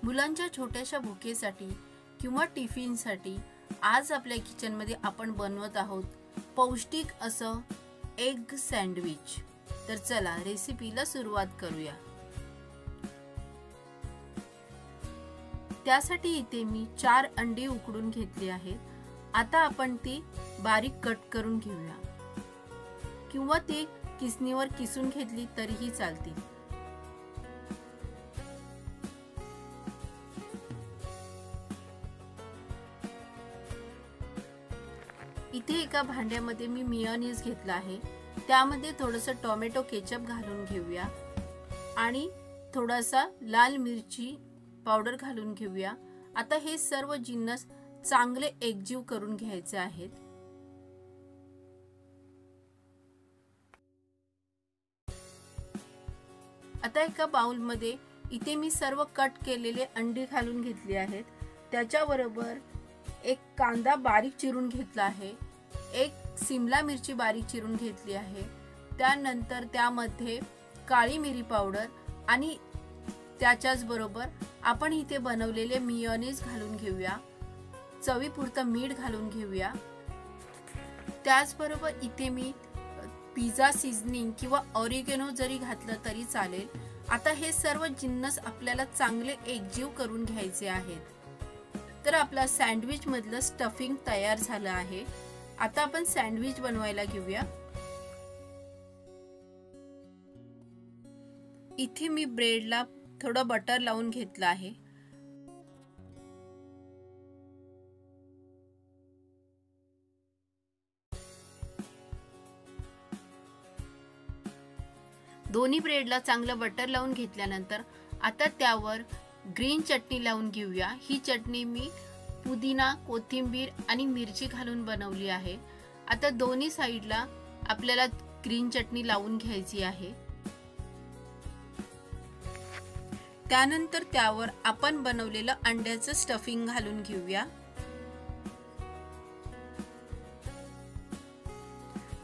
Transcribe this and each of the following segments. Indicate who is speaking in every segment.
Speaker 1: मुलांच्या छोट्याशा भुकेसाठी किंवा टिफिनसाठी आज आपल्या किचनमध्ये आपण बनवत आहोत पौष्टिक असं एग सँडविच। तर चला रेसिपीला सुरुवात करूया। त्यासाठी इथे मी 4 अंडी उकडून घेतली आहेत। आता आपण ती बारीक कट करून घेऊया किंवा ती किसणीवर किसून घेतली तरीही चालतील। इथे एका भांड्यामध्ये मी मेयोनीज घेतला आहे। त्यामध्ये थोडंसं टोमॅटो केचप घालून घेऊया आणि थोडासा लाल मिरची पावडर घालून घेऊया। आता हे सर्व जिन्नस चांगले एकजीव करून घ्यायचे आहेत। आता एका बाउल मध्ये इथे मी सर्व कट केलेले अंडी घालून घेतली आहेत। त्याच्याबरोबर एक कांदा बारीक चिरून घेतला आहे, एक शिमला मिरची बारीक चिरून घेतली आहे। त्यानंतर त्यामध्ये काळी मिरी पावडर आणि त्याच्याच बरोबर आपण इथे बनवलेले मेयोनीज घालून घेऊया। चवीपुरतं मीठ घालून घेऊया। त्याचबरोबर इथे मी पिझ्झा सीझनिंग किंवा ऑरिगॅनो जरी घातलं तरी चालेल। आता हे सर्व जिन्नस आपल्याला चांगले एकजीव करून घ्यायचे आहेत। तर आपला सँडविच मधलं स्टफिंग तयार झालं आहे। आता आपण सँडविच बनवायला घेऊया। इथे मी ब्रेडला थोडं बटर लावून घेतलं आहे। दोन्ही ब्रेडला चांगलं बटर लावून घेतल्यानंतर आता त्यावर ग्रीन चटणी लावून घेऊया। ही चटणी मी पुदिना, कोथिंबीर आणि मिरची घालून बनवली आहे। आता दोन्ही साइडला आपल्याला ग्रीन चटणी लावून घ्यायची आहे। त्यानंतर त्यावर आपण बनवलेलं अंड्याचं स्टफिंग घालून घेऊया।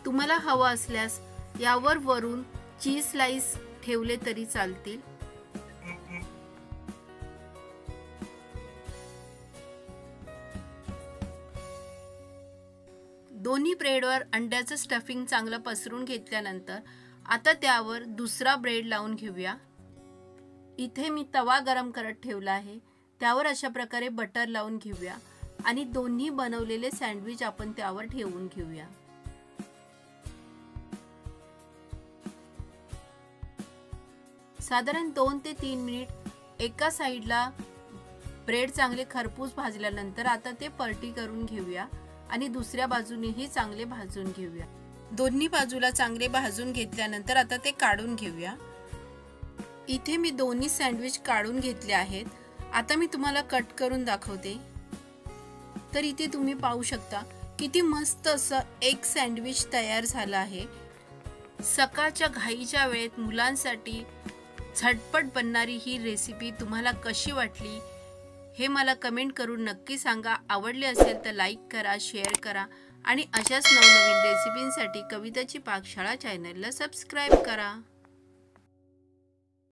Speaker 1: तुम्हाला हवं असल्यास यावर वरून चीज स्लाइस ठेवले तरी चालतील। दोन्ही ब्रेडवर अंड्याचं स्टफिंग चांगलं पसरून घेतल्यानंतर आता त्यावर दुसरा ब्रेड लावून घेऊया। इथे मी तवा गरम करत ठेवला आहे। त्यावर अशा प्रकारे बटर लावून घेऊया आणि दोन्ही बनवलेले सँडविच आपण त्यावर ठेवून घेऊया। साधारण 2 ते 3 मिनिट एका साइडला ब्रेड चांगले खरपूस भाजल्यानंतर आता ते पलटी करून घेऊया आणि दुसऱ्या बाजूनेही चांगले भाजून घेऊया। दोन्ही बाजूला चांगले भाजून घेतल्यानंतर आता ते काढून घेऊया। इथे मी दोन्ही सँडविच काढून घेतले आहेत। आता मी तुम्हाला कट करून दाखवते। तर इथे तुम्ही पाहू शकता किती मस्त असं एक सँडविच तयार झालं आहे। सकाळच्या घाईच्या वेळेत मुलांसाठी झटपट बनणारी ही रेसिपी तुम्हाला कशी वाटली हे मला कमेंट करून नक्की सांगा। आवडले असेल तर लाईक करा, शेअर करा आणि अशाच नवनवीन रेसिपींसाठी कविताची पाकशाळा चॅनलला सबस्क्राइब करा।